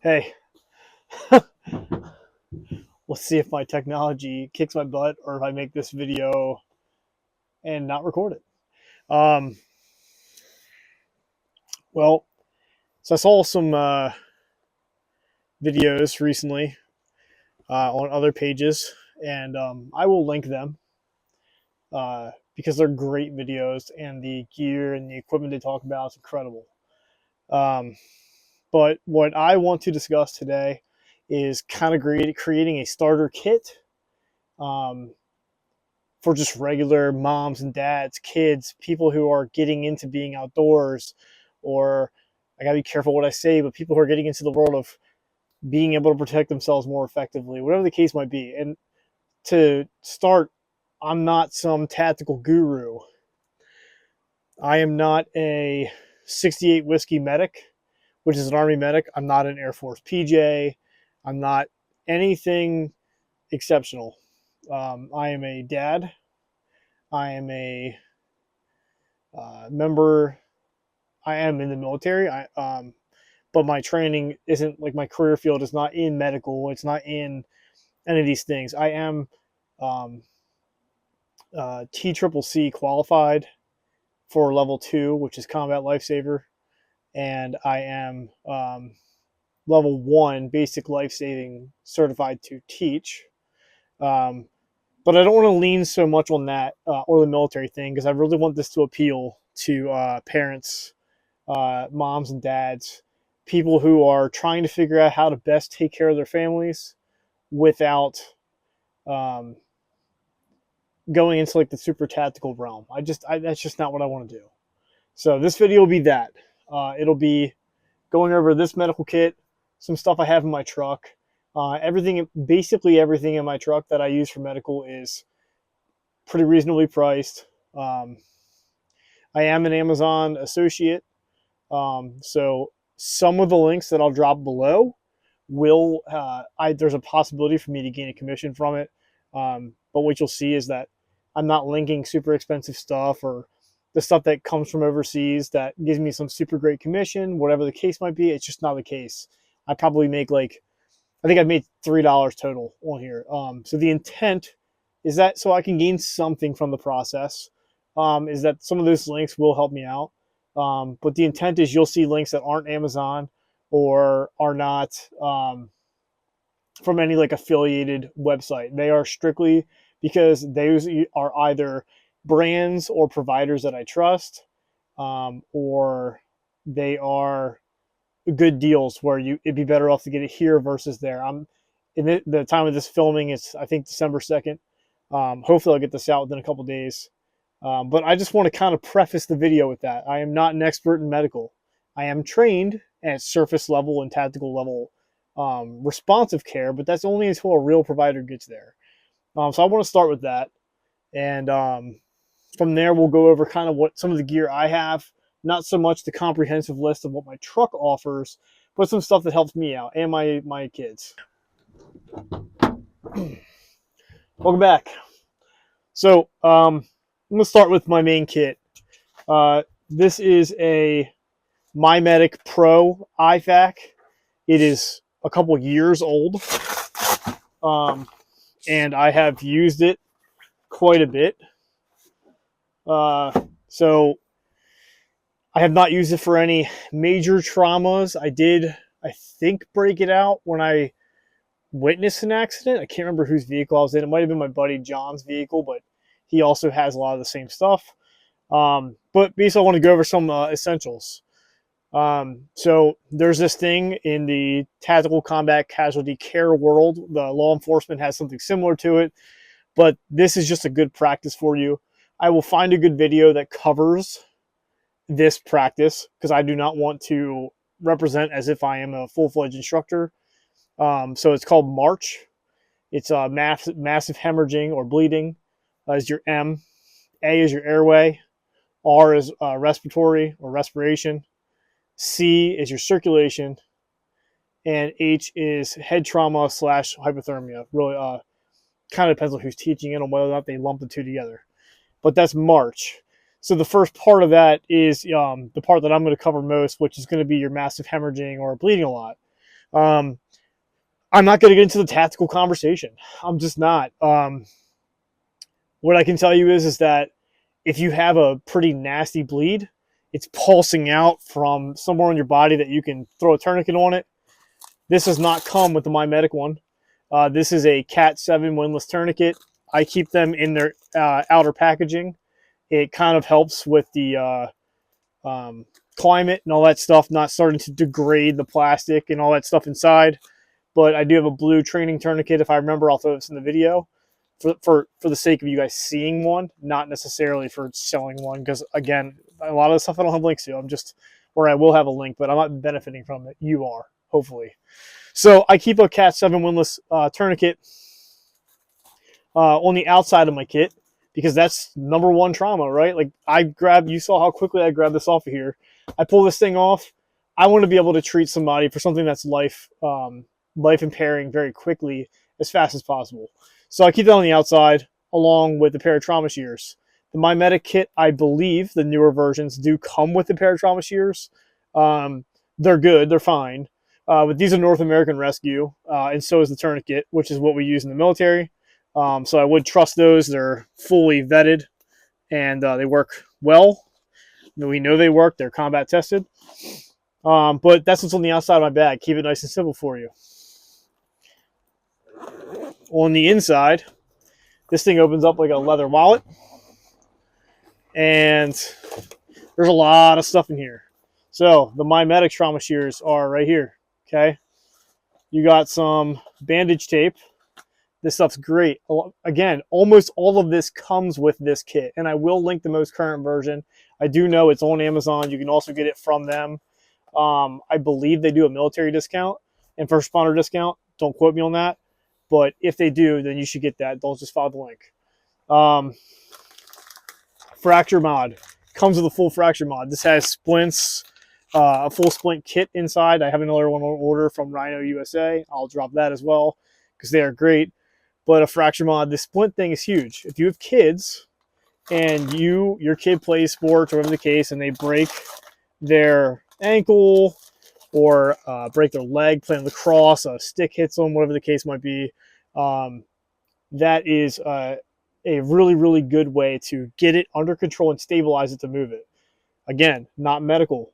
Hey, let's see if my technology kicks my butt or if I make this video and not record it. Um, well, so I saw some videos recently on other pages, and I will link them because they're great videos, and the gear and the equipment they talk about is incredible. But what I want to discuss today is kind of creating a starter kit for just regular moms and dads, kids, people who are getting into being outdoors, or I gotta be careful what I say, but people who are getting into the world of being able to protect themselves more effectively, whatever the case might be. And to start, I'm not some tactical guru. I am not a 68 whiskey medic, which is an Army medic. I'm not an Air Force PJ. I'm not anything exceptional. I am a dad. I am a member. I am in the military. But my training isn't like my career field is not in medical. It's not in any of these things. I am TCCC qualified for level 2, which is combat lifesaver, and I am level 1 basic life saving certified to teach. But I don't want to lean so much on that or the military thing because I really want this to appeal to parents, moms and dads, people who are trying to figure out how to best take care of their families without going into like the super tactical realm. That's just not what I want to do. So this video will be that. It'll be going over this medical kit, some stuff I have in my truck. Basically everything in my truck that I use for medical is pretty reasonably priced. I am an Amazon associate, so some of the links that I'll drop below will there's a possibility for me to gain a commission from it. But what you'll see is that I'm not linking super expensive stuff or the stuff that comes from overseas that gives me some super great commission, whatever the case might be. It's just not the case. I probably make I think I've made $3 total on here. So the intent is that so I can gain something from the process, is that some of those links will help me out. But the intent is you'll see links that aren't Amazon or are not from any like affiliated website. They are strictly because those are either brands or providers that I trust, or they are good deals where it'd be better off to get it here versus there. I'm in the time of this filming, it's I think December 2nd. Hopefully I'll get this out within a couple days. But I just want to kind of preface the video with that. I am not an expert in medical. I am trained at surface level and tactical level responsive care, but that's only until a real provider gets there. So I want to start with that. And from there, we'll go over kind of what some of the gear I have, not so much the comprehensive list of what my truck offers, but some stuff that helps me out and my kids. Welcome back. So I'm going to start with my main kit. This is a MYFAK Pro MFAK. It is a couple years old, and I have used it quite a bit. So I have not used it for any major traumas. I think, break it out when I witnessed an accident. I can't remember whose vehicle I was in. It might have been my buddy John's vehicle, but he also has a lot of the same stuff. But basically, I want to go over some essentials. So there's this thing in the tactical combat casualty care world. The law enforcement has something similar to it, but this is just a good practice for you. I will find a good video that covers this practice because I do not want to represent as if I am a full-fledged instructor. So it's called M.A.R.C.H. It's massive hemorrhaging or bleeding is your M. A is your airway. R is respiratory or respiration. C is your circulation. And H is head trauma / hypothermia. Really kind of depends on who's teaching it and whether or not they lump the two together. But that's M.A.R.C.H. So the first part of that is the part that I'm going to cover most, which is going to be your massive hemorrhaging or bleeding a lot. I'm not going to get into the tactical conversation. I'm just not. What I can tell you is that if you have a pretty nasty bleed, it's pulsing out from somewhere in your body that you can throw a tourniquet on it. This does not come with the MyFAK one. This is a Cat 7 windlass tourniquet. I keep them in their outer packaging. It kind of helps with the climate and all that stuff, not starting to degrade the plastic and all that stuff inside. But I do have a blue training tourniquet. If I remember, I'll throw this in the video for the sake of you guys seeing one, not necessarily for selling one. Because again, a lot of the stuff I don't have links to. I'm just, or I will have a link, but I'm not benefiting from it. You are, hopefully. So I keep a Cat 7 windlass tourniquet on the outside of my kit because that's number one trauma, right? Like you saw how quickly I grabbed this off of here. I pull this thing off. I want to be able to treat somebody for something that's life impairing very quickly, as fast as possible. So I keep that on the outside along with a pair of trauma shears. The MyFAK kit, I believe the newer versions do come with a pair of trauma shears. They're good, they're fine. But these are North American Rescue, and so is the tourniquet, which is what we use in the military. So I would trust those. They're fully vetted, and they work well. We know they work. They're combat tested. But that's what's on the outside of my bag. Keep it nice and simple for you. On the inside, this thing opens up like a leather wallet. And there's a lot of stuff in here. So the MyFAK trauma shears are right here. Okay. You got some bandage tape. This stuff's great. Again, almost all of this comes with this kit. And I will link the most current version. I do know it's on Amazon. You can also get it from them. I believe they do a military discount and first responder discount. Don't quote me on that. But if they do, then you should get that. They'll just follow the link. Fracture mod. Comes with a full fracture mod. This has splints, a full splint kit inside. I have another one on order from Rhino USA. I'll drop that as well because they are great. But a fracture mod, the splint thing is huge. If you have kids and your kid plays sports or whatever the case, and they break their ankle or break their leg playing lacrosse, a stick hits them, whatever the case might be, that is a really, really good way to get it under control and stabilize it to move it. Again, not medical.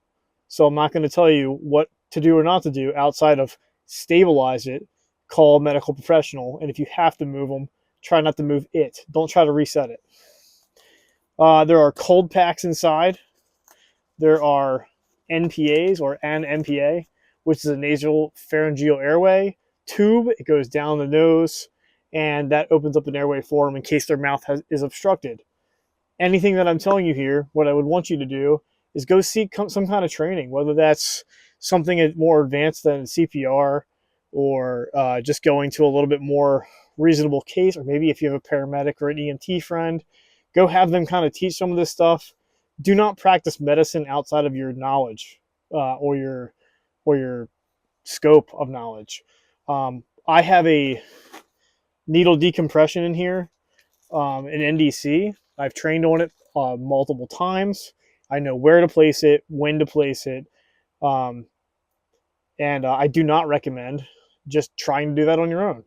So I'm not going to tell you what to do or not to do outside of stabilize it, call a medical professional, and if you have to move them, try not to move it. Don't try to reset it. There are cold packs inside. There are NPAs or an NPA, which is a nasal pharyngeal airway tube. It goes down the nose, and that opens up an airway for them in case their mouth is obstructed. Anything that I'm telling you here, what I would want you to do is go seek some kind of training, whether that's something more advanced than CPR or just going to a little bit more reasonable case, or maybe if you have a paramedic or an EMT friend, go have them kind of teach some of this stuff. Do not practice medicine outside of your knowledge or your scope of knowledge. I have a needle decompression in here, an NDC. I've trained on it multiple times. I know where to place it, when to place it, and I do not recommend just trying to do that on your own.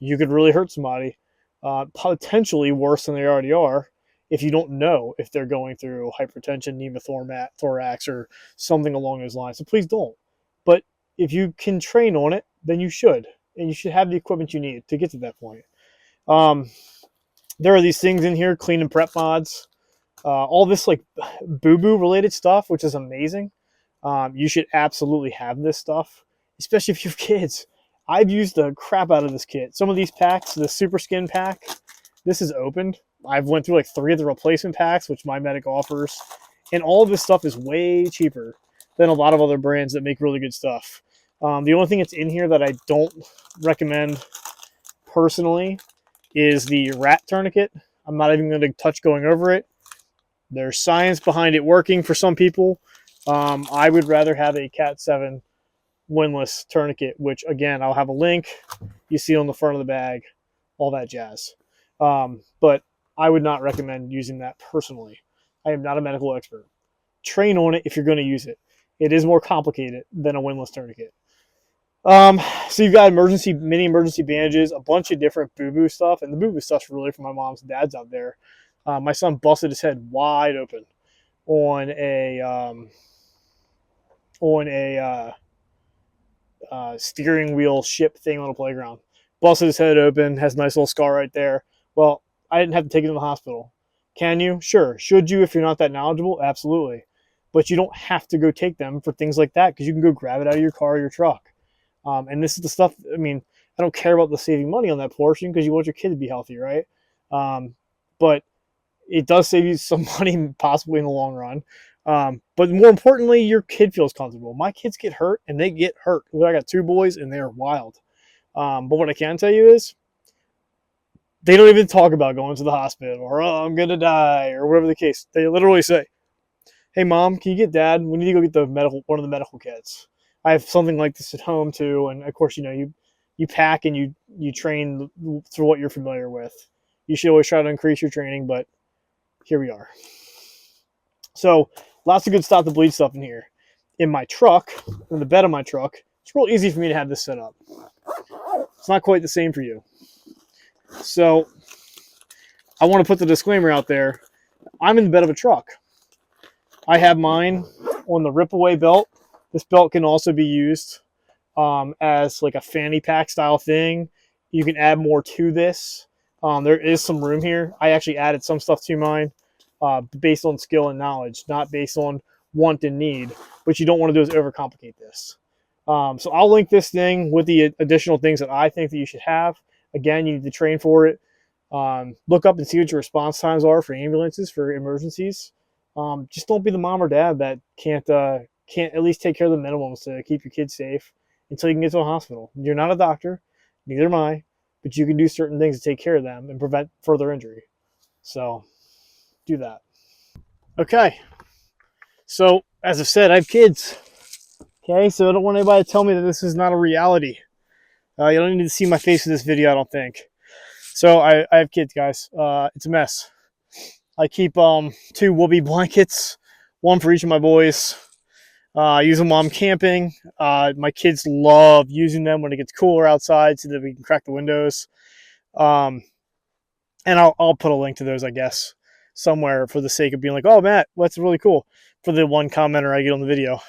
You could really hurt somebody, potentially worse than they already are, if you don't know if they're going through hypertension, pneumothorax, or something along those lines. So please don't. But if you can train on it, then you should. And you should have the equipment you need to get to that point. There are these things in here, clean and prep mods. All this like boo-boo related stuff, which is amazing. You should absolutely have this stuff, especially if you have kids. I've used the crap out of this kit. Some of these packs, the Super Skin pack, this is opened. I've went through like 3 of the replacement packs, which MyFAK offers. And all of this stuff is way cheaper than a lot of other brands that make really good stuff. The only thing that's in here that I don't recommend personally is the rat tourniquet. I'm not even going to touch going over it. There's science behind it working for some people. I would rather have a Cat 7 windlass tourniquet, which again, I'll have a link. You see on the front of the bag, all that jazz. But I would not recommend using that personally. I am not a medical expert. Train on it if you're going to use it. It is more complicated than a windlass tourniquet. So you've got mini emergency bandages, a bunch of different boo-boo stuff, and the boo-boo stuff's really for my mom's and dad's out there. My son busted his head wide open on a steering wheel ship thing on a playground. Busted his head open, has a nice little scar right there. Well, I didn't have to take him to the hospital. Can you? Sure. Should you if you're not that knowledgeable? Absolutely. But you don't have to go take them for things like that because you can go grab it out of your car or your truck. And this is the stuff, I mean, I don't care about the saving money on that portion because you want your kid to be healthy, right? But it does save you some money possibly in the long run. But more importantly, your kid feels comfortable. My kids get hurt and they get hurt. I got 2 boys and they're wild. But what I can tell you is they don't even talk about going to the hospital or, oh, I'm going to die or whatever the case. They literally say, hey, Mom, can you get Dad? We need to go get one of the medical kits. I have something like this at home too. And of course, you pack and you train through what you're familiar with. You should always try to increase your training, but here we are. So lots of good stop the bleed stuff in here. In my truck, in the bed of my truck, it's real easy for me to have this set up. It's not quite the same for you. So I want to put the disclaimer out there. I'm in the bed of a truck. I have mine on the rip-away belt. This belt can also be used as like a fanny pack style thing. You can add more to this. There is some room here. I actually added some stuff to mine based on skill and knowledge, not based on want and need. What you don't want to do is overcomplicate this. So I'll link this thing with the additional things that I think that you should have. Again, you need to train for it. Look up and see what your response times are for ambulances, for emergencies. Just don't be the mom or dad that can't at least take care of the minimums to keep your kids safe until you can get to a hospital. You're not a doctor, neither am I, but you can do certain things to take care of them and prevent further injury. So do that. Okay. So as I've said, I have kids. Okay, so I don't want anybody to tell me that this is not a reality. You don't need to see my face in this video, I don't think. So I have kids, guys. It's a mess. I keep 2 Woobie blankets, 1 for each of my boys. I use them while I'm camping. My kids love using them when it gets cooler outside so that we can crack the windows. And I'll put a link to those, I guess, somewhere for the sake of being like, oh, Matt, that's really cool, for the one commenter I get on the video.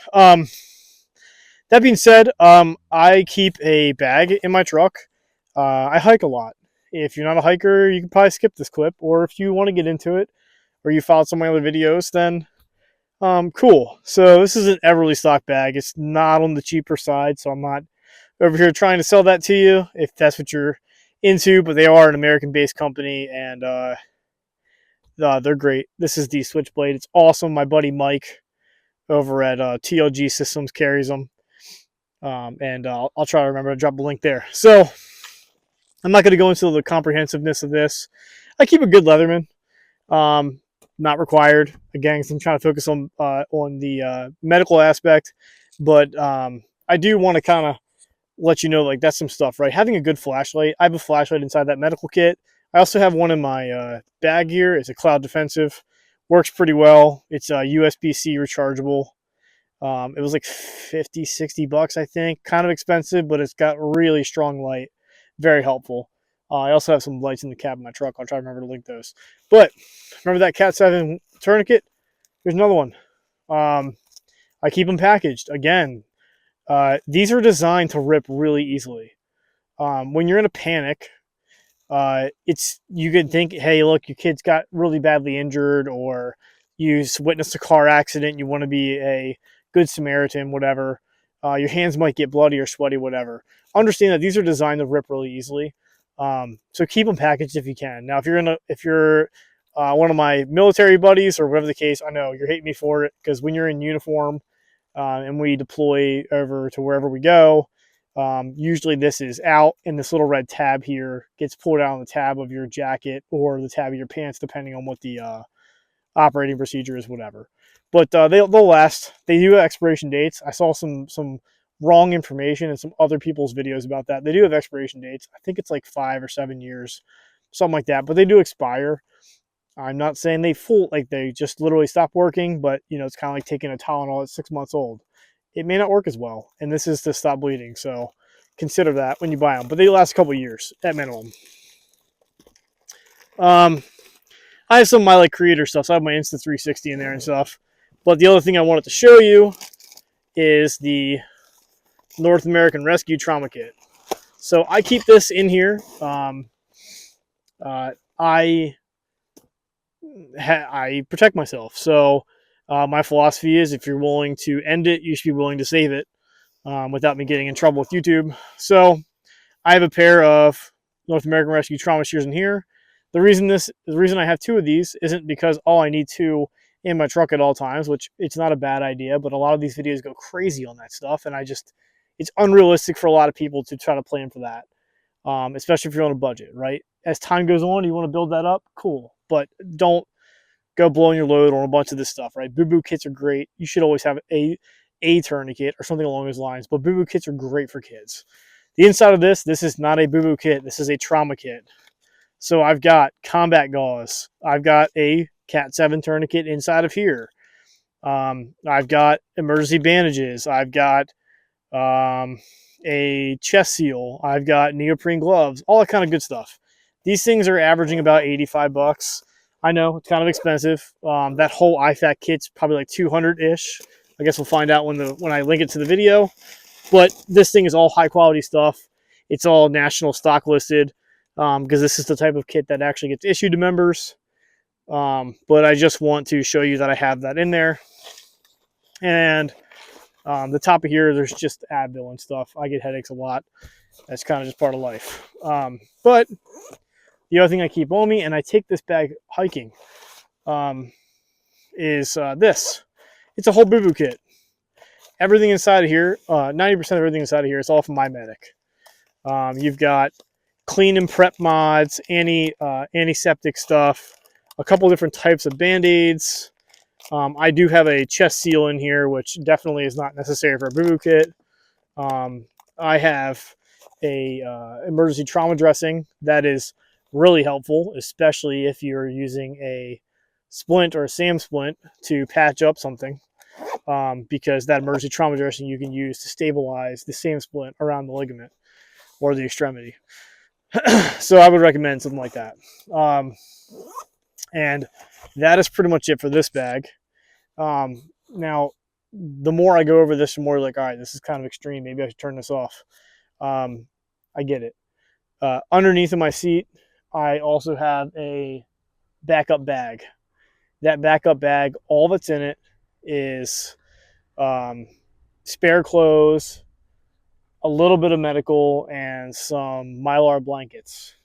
That being said, I keep a bag in my truck. I hike a lot. If you're not a hiker, you can probably skip this clip. Or if you want to get into it, or you followed some of my other videos, then cool. So this is an Eberlestock bag. It's not on the cheaper side, so I'm not over here trying to sell that to you if that's what you're into. But they are an American-based company, and they're great. This is the Switchblade. It's awesome. My buddy Mike over at TLG Systems carries them. And I'll try to remember to drop a link there. So I'm not going to go into the comprehensiveness of this. I keep a good Leatherman. Not required. Again, because I'm trying to focus on the medical aspect. But I do want to kind of let you know, like, that's some stuff, right? Having a good flashlight. I have a flashlight inside that medical kit. I also have one in my bag here. It's a cloud defensive. Works pretty well. It's USB-C rechargeable. It was like 50, 60 bucks, I think. Kind of expensive, but it's got really strong light. Very helpful. I also have some lights in the cab of my truck. I'll try to remember to link those. But remember that Cat 7 tourniquet? Here's another one. I keep them packaged. Again, these are designed to rip really easily. When you're in a panic, you could think, hey, look, your kid's got really badly injured, or you witnessed a car accident. You want to be a good Samaritan, whatever. Your hands might get bloody or sweaty, whatever. Understand that these are designed to rip really easily. So keep them packaged if you can. Now, if you're one of my military buddies or whatever the case, I know you're hating me for it, because when you're in uniform and we deploy over to wherever we go, usually this is out, and this little red tab here gets pulled out on the tab of your jacket or the tab of your pants, depending on what the operating procedure is, whatever. But they'll last. They do have expiration dates. I saw some wrong information in some other people's videos about that. They do have expiration dates. I think it's like 5 or 7 years, something like that. But they do expire. I'm not saying they just literally stop working, but it's kind of like taking a Tylenol at 6 months old. It may not work as well, and this is to stop bleeding. So consider that when you buy them. But they last a couple years at minimum. I have some of my like creator stuff. So I have my Insta360 in there and stuff. But the other thing I wanted to show you is the North American Rescue Trauma Kit. So I keep this in here. I protect myself. So my philosophy is, if you're willing to end it, you should be willing to save it, without me getting in trouble with YouTube. So I have a pair of North American Rescue Trauma Shears in here. The reason I have two of these isn't because I need two in my truck at all times, which it's not a bad idea, but a lot of these videos go crazy on that stuff, and it's unrealistic for a lot of people to try to plan for that, especially if you're on a budget, right? As time goes on, you want to build that up, cool, but don't go blowing your load on a bunch of this stuff, right? Boo-boo kits are great. You should always have a tourniquet or something along those lines, but boo-boo kits are great for kids. The inside of this is not a boo-boo kit. This is a trauma kit. So I've got combat gauze. I've got a Cat 7 tourniquet inside of here. I've got emergency bandages. I've got a chest seal. I've got neoprene gloves, all that kind of good stuff. These things are averaging about $85. I know it's kind of expensive. That whole IFAK kit's probably like 200-ish. I guess we'll find out when I link it to the video. But this thing is all high quality stuff. It's all national stock listed, because this is the type of kit that actually gets issued to members. But I just want to show you that I have that in there. And the top of here, there's just Advil and stuff. I get headaches a lot. That's kind of just part of life. But the other thing I keep on me, and I take this bag hiking, is this. It's a whole boo-boo kit. Everything inside of here, 90% of everything inside of here is all from MyFAK. You've got clean and prep mods, antiseptic stuff, a couple different types of Band-Aids. I do have a chest seal in here, which definitely is not necessary for a boo-boo kit. I have a emergency trauma dressing that is really helpful, especially if you're using a splint or a SAM splint to patch up something, because that emergency trauma dressing you can use to stabilize the SAM splint around the ligament or the extremity. So I would recommend something like that. And that is pretty much it for this bag. Now, the more I go over this, the more like, all right, this is kind of extreme. Maybe I should turn this off. I get it. Underneath of my seat, I also have a backup bag. That backup bag, all that's in it is spare clothes, a little bit of medical, and some Mylar blankets.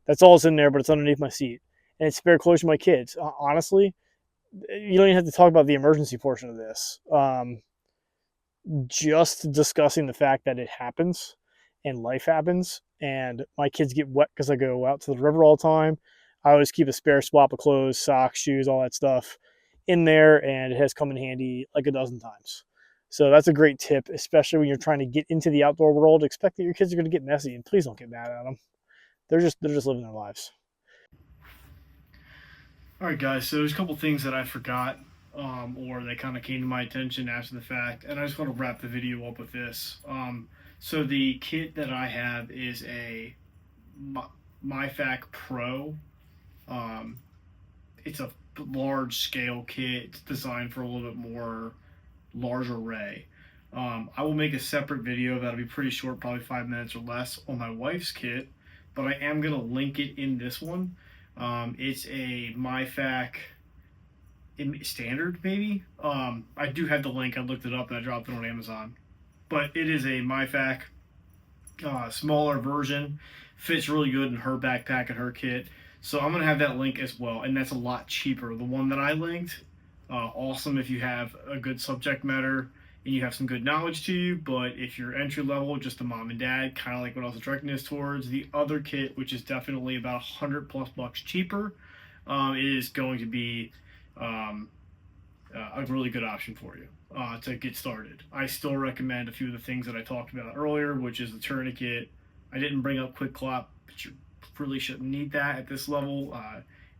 That's all that's in there, but it's underneath my seat. And it's spare clothes for my kids. Honestly, you don't even have to talk about the emergency portion of this. Just discussing the fact that it happens and life happens, and my kids get wet because I go out to the river all the time. I always keep a spare swap of clothes, socks, shoes, all that stuff in there, and it has come in handy like a dozen times. So that's a great tip, especially when you're trying to get into the outdoor world. Expect that your kids are going to get messy, and please don't get mad at them. They're just living their lives. All right, guys, so there's a couple things that I forgot, or they kind of came to my attention after the fact, and I just want to wrap the video up with this. So the kit that I have is a MYFAK Pro. It's a large scale kit. It's designed for a little bit more large array. I will make a separate video that'll be pretty short, probably 5 minutes or less, on my wife's kit, but I am going to link it in this one. It's a MYFAK standard, maybe. I do have the link. I looked it up and I dropped it on Amazon. But it is a MYFAK smaller version. Fits really good in her backpack and her kit. So I'm going to have that link as well. And that's a lot cheaper. The one that I linked, awesome if you have a good subject matter and you have some good knowledge to you. But if you're entry level, just a mom and dad, kind of like what I was directing this towards, the other kit, which is definitely about $100+ cheaper, is going to be a really good option for you to get started. I still recommend a few of the things that I talked about earlier, which is the tourniquet. I didn't bring up QuikClot, but you really shouldn't need that at this level.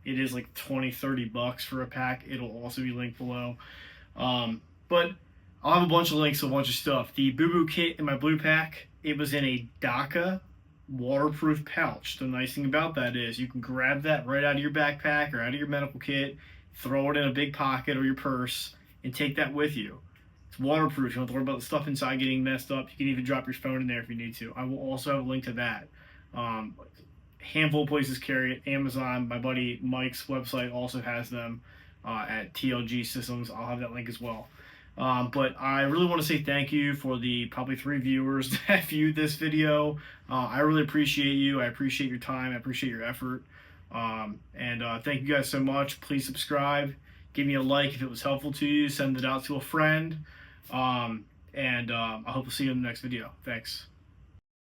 It is like $20-$30 for a pack. It'll also be linked below. But I'll have a bunch of links to a bunch of stuff. The Boo Boo kit in my blue pack It was in a DAKA waterproof pouch. The nice thing about that is you can grab that right out of your backpack or out of your medical kit, throw it in a big pocket or your purse, and take that with you. It's waterproof. You don't have to worry about the stuff inside getting messed up. You can even drop your phone in there if you need to. I will also have a link to that. Handful of places carry it. Amazon, my buddy Mike's website also has them at TLG Systems. I'll have that link as well. But I really want to say thank you for the probably 3 viewers that viewed this video. I really appreciate you. I appreciate your time. I appreciate your effort. Thank you guys so much. Please subscribe. Give me a like if it was helpful to you. Send it out to a friend. I hope to see you in the next video. Thanks.